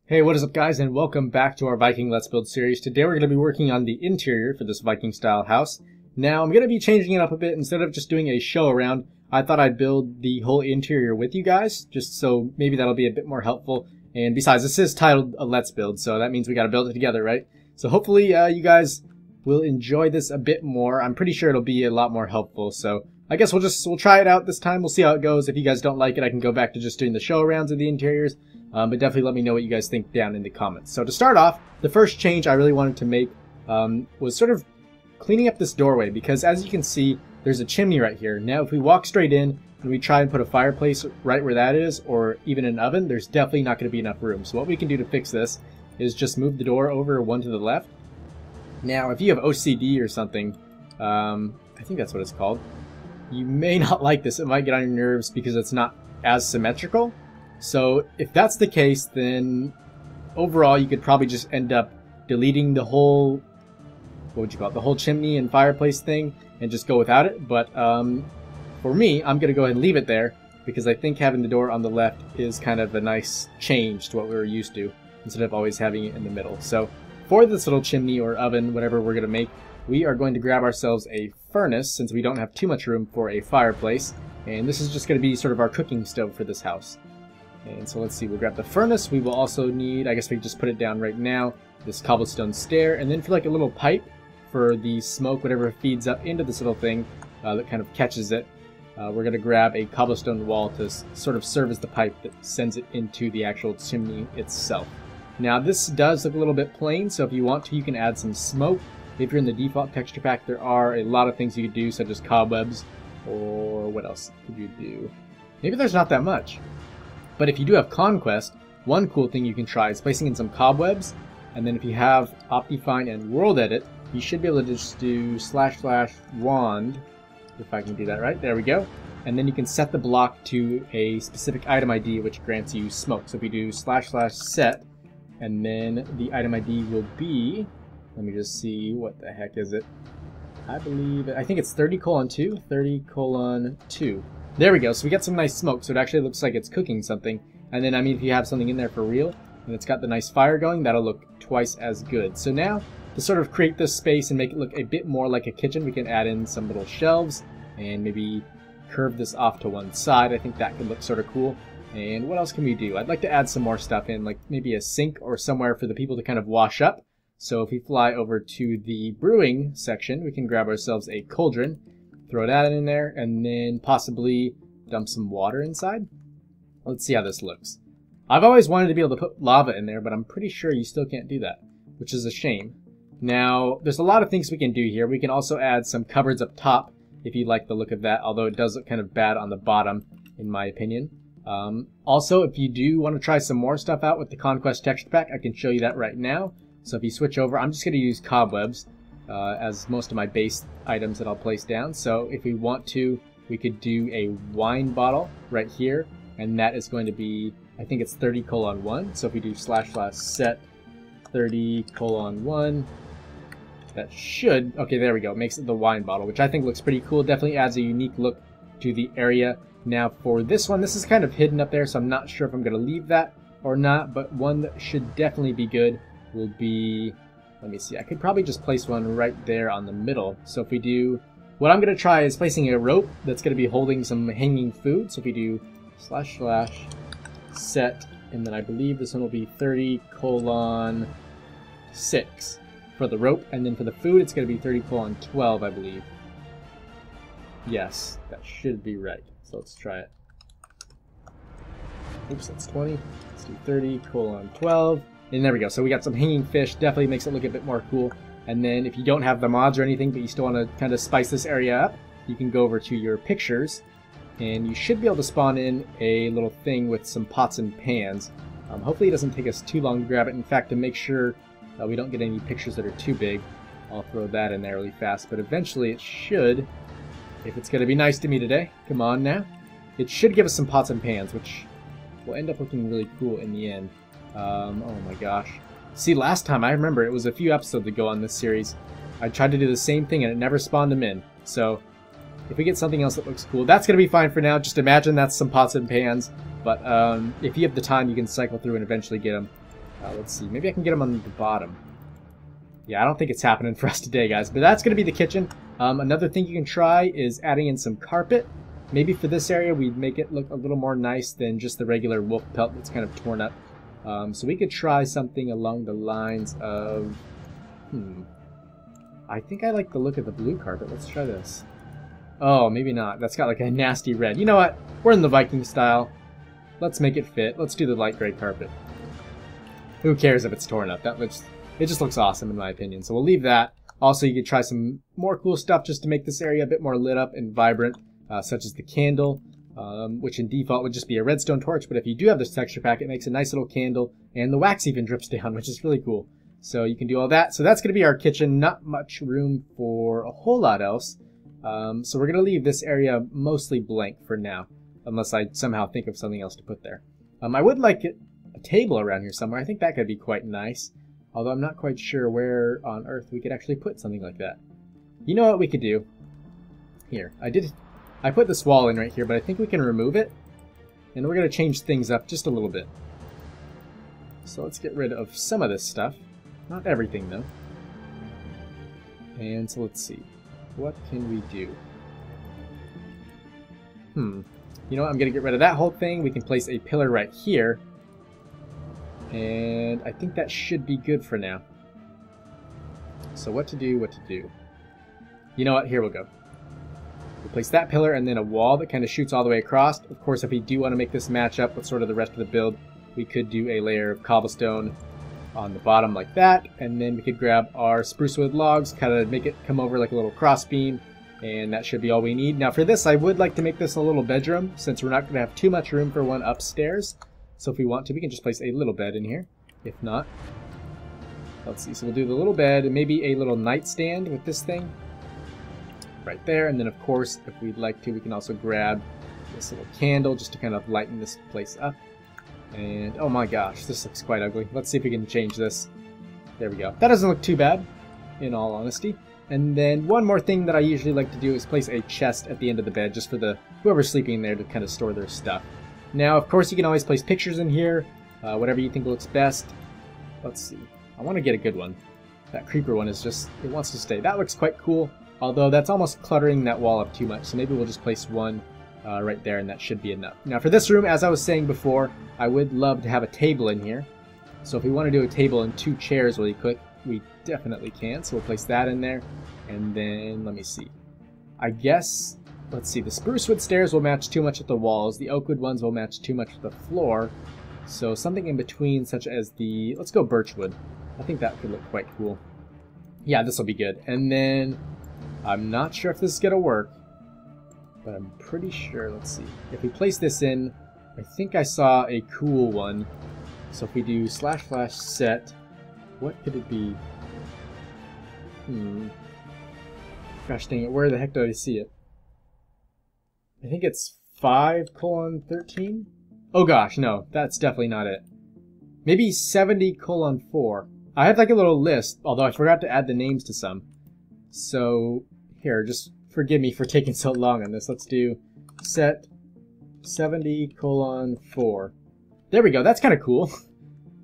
Hey, what is up guys, and welcome back to our Viking Let's Build series. Today we're going to be working on the interior for this Viking style house. Now I'm going to be changing it up a bit. Instead of just doing a show around, I thought I'd build the whole interior with you guys, just so maybe that'll be a bit more helpful. And besides, this is titled a Let's Build, so that means we got to build it together, right? So hopefully you guys will enjoy this a bit more. I'm pretty sure it'll be a lot more helpful, so I guess we'll try it out this time. We'll see how it goes. If you guys don't like it, I can go back to just doing the show arounds of the interiors. But definitely let me know what you guys think down in the comments. So to start off, the first change I really wanted to make was sort of cleaning up this doorway, because as you can see, there's a chimney right here. Now if we walk straight in and we try and put a fireplace right where that is, or even an oven, there's definitely not going to be enough room. So what we can do to fix this is just move the door over one to the left. Now if you have OCD or something, I think that's what it's called, you may not like this. It might get on your nerves because it's not as symmetrical. So if that's the case, then overall you could probably just end up deleting the whole, what would you call it, the whole chimney and fireplace thing and just go without it. But for me, I'm going to go ahead and leave it there because I think having the door on the left is kind of a nice change to what we were used to instead of always having it in the middle. So for this little chimney or oven, whatever we're going to make, we are going to grab ourselves a furnace since we don't have too much room for a fireplace. And this is just going to be sort of our cooking stove for this house. And so let's see, we'll grab the furnace. We will also need, I guess we can just put it down right now, this cobblestone stair. And then for like a little pipe for the smoke, whatever feeds up into this little thing that kind of catches it, we're going to grab a cobblestone wall to sort of serve as the pipe that sends it into the actual chimney itself. Now this does look a little bit plain, so if you want to, you can add some smoke. If you're in the default texture pack, there are a lot of things you could do, such as cobwebs, or what else could you do? Maybe there's not that much. But if you do have Conquest, one cool thing you can try is placing in some cobwebs, and then if you have Optifine and World Edit, you should be able to just do //wand, if I can do that right, there we go. And then you can set the block to a specific item ID which grants you smoke. So if you do //set, and then the item ID will be, let me just see, what the heck is it? I think it's 30:2, 30:2. There we go, so we get some nice smoke, so it actually looks like it's cooking something. And then, I mean, if you have something in there for real, and it's got the nice fire going, that'll look twice as good. So now, to sort of create this space and make it look a bit more like a kitchen, we can add in some little shelves, and maybe curve this off to one side. I think that could look sort of cool. And what else can we do? I'd like to add some more stuff in, like maybe a sink or somewhere for the people to kind of wash up. So if we fly over to the brewing section, we can grab ourselves a cauldron, throw that in there, and then possibly dump some water inside. Let's see how this looks. I've always wanted to be able to put lava in there, but I'm pretty sure you still can't do that, which is a shame. Now, there's a lot of things we can do here. We can also add some cupboards up top, if you like the look of that, although it does look kind of bad on the bottom, in my opinion. Also, if you do want to try some more stuff out with the Conquest texture pack, I can show you that right now. So if you switch over, I'm just going to use cobwebs as most of my base items that I'll place down. So if we want to, we could do a wine bottle right here, and that is going to be, I think it's 30:1. So if we do //set 30:1, that should, okay, there we go, makes it the wine bottle, which I think looks pretty cool. Definitely adds a unique look to the area. Now for this one, this is kind of hidden up there, so I'm not sure if I'm going to leave that or not, but one that should definitely be good will be, let me see, I could probably just place one right there on the middle. So if we do, what I'm going to try is placing a rope that's going to be holding some hanging food. So if we do //set, and then I believe this one will be 30:6 for the rope, and then for the food it's going to be 30:12, I believe. Yes, that should be right. So let's try it. Oops, that's 20. Let's do 30:12. And there we go. So we got some hanging fish. Definitely makes it look a bit more cool. And then if you don't have the mods or anything, but you still want to kind of spice this area up, you can go over to your pictures, and you should be able to spawn in a little thing with some pots and pans. Hopefully it doesn't take us too long to grab it. In fact, to make sure we don't get any pictures that are too big, I'll throw that in there really fast. But eventually it should, if it's going to be nice to me today, come on now, it should give us some pots and pans, which will end up looking really cool in the end. Oh my gosh. See, last time, I remember it was a few episodes ago on this series, I tried to do the same thing and it never spawned them in. So if we get something else that looks cool, that's going to be fine for now. Just imagine that's some pots and pans. But if you have the time, you can cycle through and eventually get them. Let's see, maybe I can get them on the bottom. Yeah, I don't think it's happening for us today, guys, but that's going to be the kitchen. Another thing you can try is adding in some carpet. Maybe for this area, we'd make it look a little more nice than just the regular wolf pelt that's kind of torn up. So we could try something along the lines of... I think I like the look of the blue carpet. Let's try this. Oh, maybe not. That's got like a nasty red. You know what? We're in the Viking style. Let's make it fit. Let's do the light gray carpet. Who cares if it's torn up? It just looks awesome in my opinion. So we'll leave that. Also, you could try some more cool stuff just to make this area a bit more lit up and vibrant, such as the candle, which in default would just be a redstone torch. But if you do have this texture pack, it makes a nice little candle, and the wax even drips down, which is really cool. So you can do all that. So that's going to be our kitchen. Not much room for a whole lot else. So we're going to leave this area mostly blank for now, unless I somehow think of something else to put there. I would like a table around here somewhere. I think that could be quite nice. Although I'm not quite sure where on earth we could actually put something like that. You know what we could do? Here, I put this wall in right here, but I think we can remove it. And we're going to change things up just a little bit. So let's get rid of some of this stuff. Not everything, though. And so let's see. What can we do? You know what? I'm going to get rid of that whole thing. We can place a pillar right here. And I think that should be good for now. So what to do, You know what? Here we'll go. We'll place that pillar and then a wall that kind of shoots all the way across. Of course, if we do want to make this match up with sort of the rest of the build, we could do a layer of cobblestone on the bottom like that. And then we could grab our spruce wood logs, kind of make it come over like a little cross beam. And that should be all we need. Now for this, I would like to make this a little bedroom, since we're not going to have too much room for one upstairs. So if we want to, we can just place a little bed in here. If not, let's see. So we'll do the little bed and maybe a little nightstand with this thing right there. And then of course, if we'd like to, we can also grab this little candle just to kind of lighten this place up. And oh my gosh, this looks quite ugly. Let's see if we can change this. There we go. That doesn't look too bad, in all honesty. And then one more thing that I usually like to do is place a chest at the end of the bed, just for whoever's sleeping there to kind of store their stuff. Now, of course, you can always place pictures in here, whatever you think looks best. Let's see. I want to get a good one. That creeper one is just, it wants to stay. That looks quite cool, although that's almost cluttering that wall up too much. So maybe we'll just place one right there, and that should be enough. Now, for this room, as I was saying before, I would love to have a table in here. So if we want to do a table and 2 chairs really quick, we definitely can. So we'll place that in there. And then, let me see. I guess... Let's see, the spruce wood stairs will match too much with the walls. The oak wood ones will match too much with the floor. So something in between, such as the... Let's go birch wood. I think that could look quite cool. Yeah, this will be good. And then, I'm not sure if this is going to work, but I'm pretty sure. Let's see. If we place this in, I think I saw a cool one. So if we do // set, what could it be? Gosh dang it, where the heck did I see it? I think it's 5:13? Oh gosh, no, that's definitely not it. Maybe 70:4. I have like a little list, although I forgot to add the names to some. So, here, just forgive me for taking so long on this. Let's do set 70:4. There we go, that's kind of cool.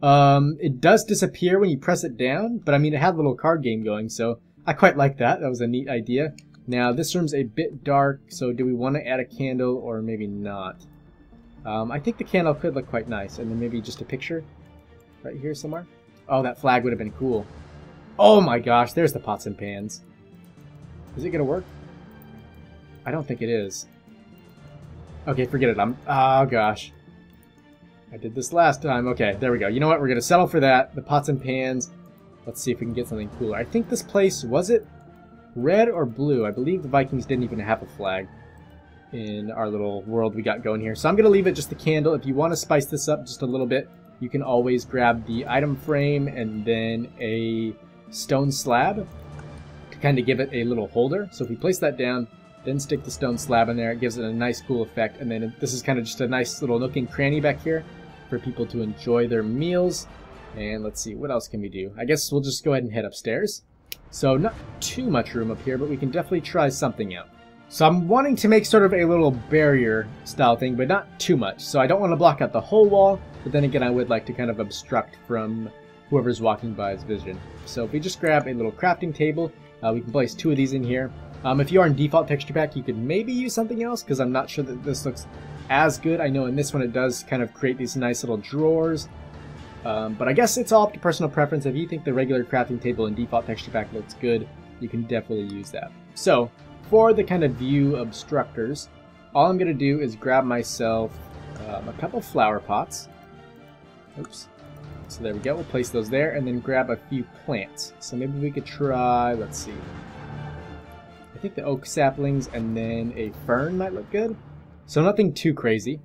It does disappear when you press it down, but I mean, it had a little card game going, so I quite like that. That was a neat idea. Now, this room's a bit dark, so do we want to add a candle or maybe not? I think the candle could look quite nice, and then maybe just a picture right here somewhere. Oh, that flag would have been cool. Oh my gosh, there's the pots and pans. Is it going to work? I don't think it is. Okay, forget it. Oh gosh. I did this last time. Okay, there we go. You know what? We're going to settle for that. The pots and pans. Let's see if we can get something cooler. I think this place, was it red or blue? I believe the Vikings didn't even have a flag in our little world we got going here. So I'm going to leave it just the candle. If you want to spice this up just a little bit, you can always grab the item frame and then a stone slab to kind of give it a little holder. So if we place that down, then stick the stone slab in there, it gives it a nice cool effect. And then this is kind of just a nice little nook and cranny back here for people to enjoy their meals. And let's see, what else can we do? I guess we'll just go ahead and head upstairs. So not too much room up here, but we can definitely try something out. So I'm wanting to make sort of a little barrier style thing, but not too much. So I don't want to block out the whole wall, but then again I would like to kind of obstruct from whoever's walking by's vision. So if we just grab a little crafting table, we can place 2 of these in here. If you are in default texture pack, you could maybe use something else, because I'm not sure that this looks as good. I know in this one it does kind of create these nice little drawers. But I guess it's all up to personal preference. If you think the regular crafting table in default texture pack looks good, you can definitely use that. So for the kind of view obstructors, all I'm going to do is grab myself a couple flower pots. Oops. So there we go. We'll place those there, and then grab a few plants. So maybe we could try, let's see. I think the oak saplings and then a fern might look good. So nothing too crazy,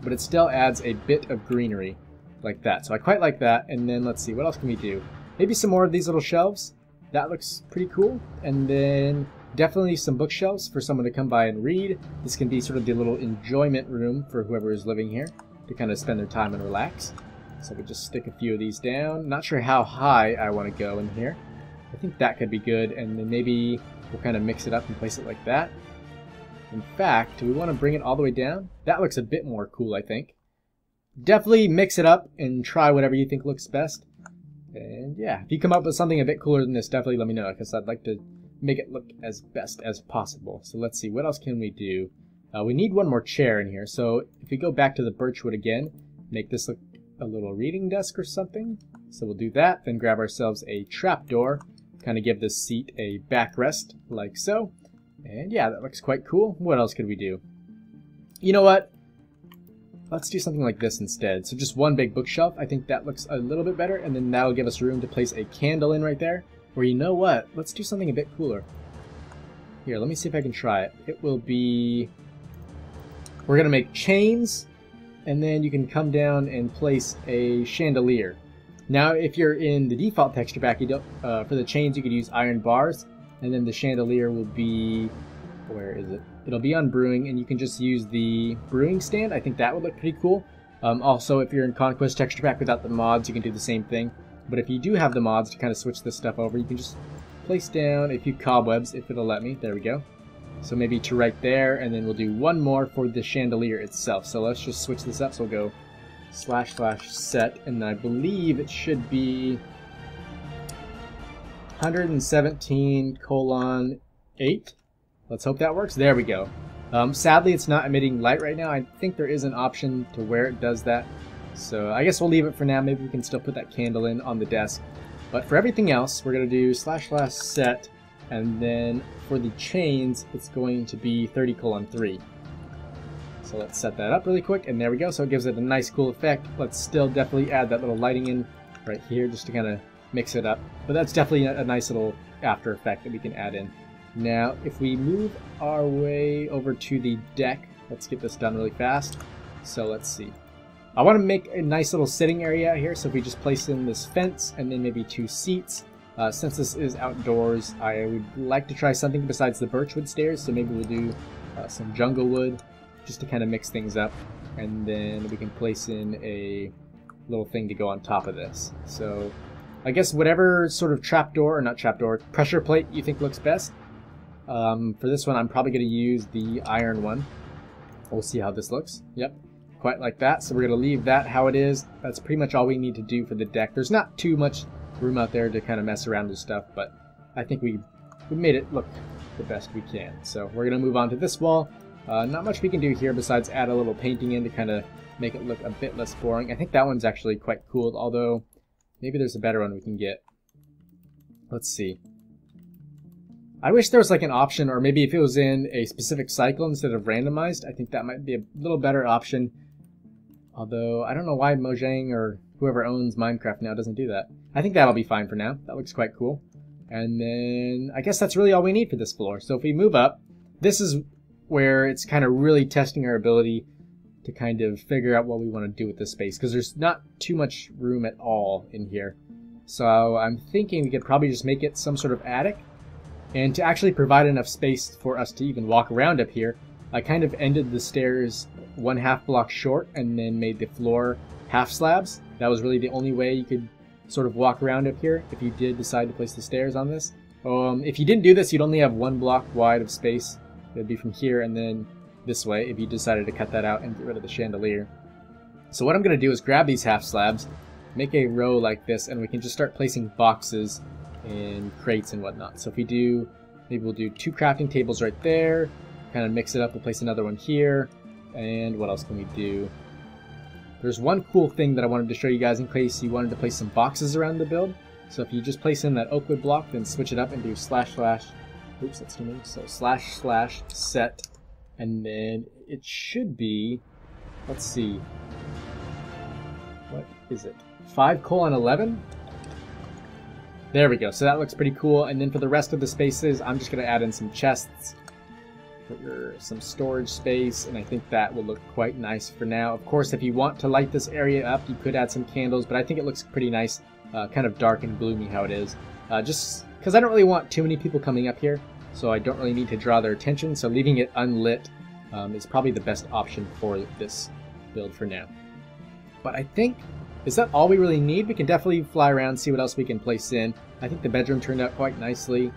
but it still adds a bit of greenery like that. So I quite like that. And then let's see, what else can we do? Maybe some more of these little shelves. That looks pretty cool. And then definitely some bookshelves for someone to come by and read. This can be sort of the little enjoyment room for whoever is living here to kind of spend their time and relax. So we just stick a few of these down. Not sure how high I want to go in here. I think that could be good. And then maybe we'll kind of mix it up and place it like that. In fact, do we want to bring it all the way down? That looks a bit more cool, I think. Definitely mix it up and try whatever you think looks best. And yeah, if you come up with something a bit cooler than this, definitely let me know, because I'd like to make it look as best as possible. So let's see, what else can we do? We need one more chair in here. So if we go back to the birchwood again, make this look a little reading desk or something. So we'll do that, then grab ourselves a trapdoor, kind of give this seat a backrest like so. And yeah, that looks quite cool. What else could we do? You know what? Let's do something like this instead. So just one big bookshelf. I think that looks a little bit better, and then that'll give us room to place a candle in right there. Or you know what? Let's do something a bit cooler. Here, let me see if I can try it. It will be... We're going to make chains, and then you can come down and place a chandelier. Now, if you're in the default texture pack, you don't, for the chains you could use iron bars, and then the chandelier will be... Where is it? It'll be on brewing, and you can just use the brewing stand. I think that would look pretty cool. Also, if you're in Conquest texture pack without the mods, you can do the same thing. But if you do have the mods to kind of switch this stuff over, you can just place down a few cobwebs, if it'll let me. There we go. So maybe to right there, and then we'll do one more for the chandelier itself. So let's just switch this up. So we'll go //set, and I believe it should be 117:8. Let's hope that works. There we go. Sadly, it's not emitting light right now. I think there is an option to where it does that. So I guess we'll leave it for now. Maybe we can still put that candle in on the desk. But for everything else, we're going to do //set. And then for the chains, it's going to be 30:3. So let's set that up really quick. And there we go. So it gives it a nice cool effect. Let's still definitely add that little lighting in right here just to kind of mix it up. But that's definitely a nice little after effect that we can add in. Now, if we move our way over to the deck, let's get this done really fast. So let's see. I want to make a nice little sitting area out here, so if we just place in this fence and then maybe 2 seats. Since this is outdoors, I would like to try something besides the birchwood stairs, so maybe we'll do some jungle wood just to kind of mix things up. And then we can place in a little thing to go on top of this. So I guess whatever sort of trapdoor, or not trapdoor, pressure plate you think looks best. For this one, I'm probably going to use the iron one. We'll see how this looks. Yep, quite like that. So we're going to leave that how it is. That's pretty much all we need to do for the deck. There's not too much room out there to kind of mess around with stuff, but I think we made it look the best we can. So we're going to move on to this wall. Not much we can do here besides add a little painting in to kind of make it look a bit less boring. I think that one's actually quite cool, although maybe there's a better one we can get. Let's see. I wish there was like an option, or maybe if it was in a specific cycle instead of randomized, I think that might be a little better option. Although, I don't know why Mojang or whoever owns Minecraft now doesn't do that. I think that'll be fine for now. That looks quite cool. And then, I guess that's really all we need for this floor. So if we move up, this is where it's kind of really testing our ability to kind of figure out what we want to do with this space, because there's not too much room at all in here. So I'm thinking we could probably just make it some sort of attic. And to actually provide enough space for us to even walk around up here, I kind of ended the stairs 1/2 block short and then made the floor half slabs. That was really the only way you could sort of walk around up here if you did decide to place the stairs on this. If you didn't do this, you'd only have 1 block wide of space It'd be from here and then this way if you decided to cut that out and get rid of the chandelier. So what I'm going to do is grab these half slabs, make a row like this, and we can just start placing boxes and crates and whatnot. So if we do, maybe we'll do 2 crafting tables right there, kind of mix it up, we'll place another one here, and what else can we do? There's one cool thing that I wanted to show you guys in case you wanted to place some boxes around the build. So if you just place in that oak wood block, then switch it up and do // oops, that's too many. So / set, and then it should be, let's see, what is it? 5:11? There we go. So that looks pretty cool. And then for the rest of the spaces, I'm just going to add in some chests, some storage space, and I think that will look quite nice for now. Of course, if you want to light this area up, you could add some candles, but I think it looks pretty nice, kind of dark and gloomy how it is. Just because I don't really want too many people coming up here, so I don't really need to draw their attention, so leaving it unlit is probably the best option for this build for now. But I think, is that all we really need? We can definitely fly around, see what else we can place in. I think the bedroom turned out quite nicely.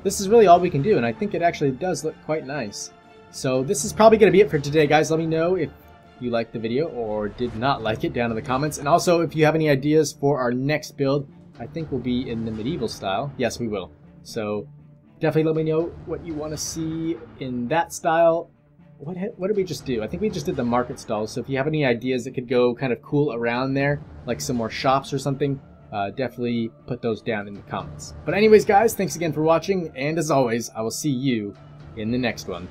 This is really all we can do, and I think it actually does look quite nice. So this is probably going to be it for today, guys. Let me know if you liked the video or did not like it down in the comments. And also, if you have any ideas for our next build, I think we'll be in the medieval style. Yes, we will. So definitely let me know what you want to see in that style. What did we just do? I think we just did the market stalls. So if you have any ideas that could go kind of cool around there, like some more shops or something, definitely put those down in the comments. But anyways, guys, thanks again for watching, and as always, I will see you in the next one.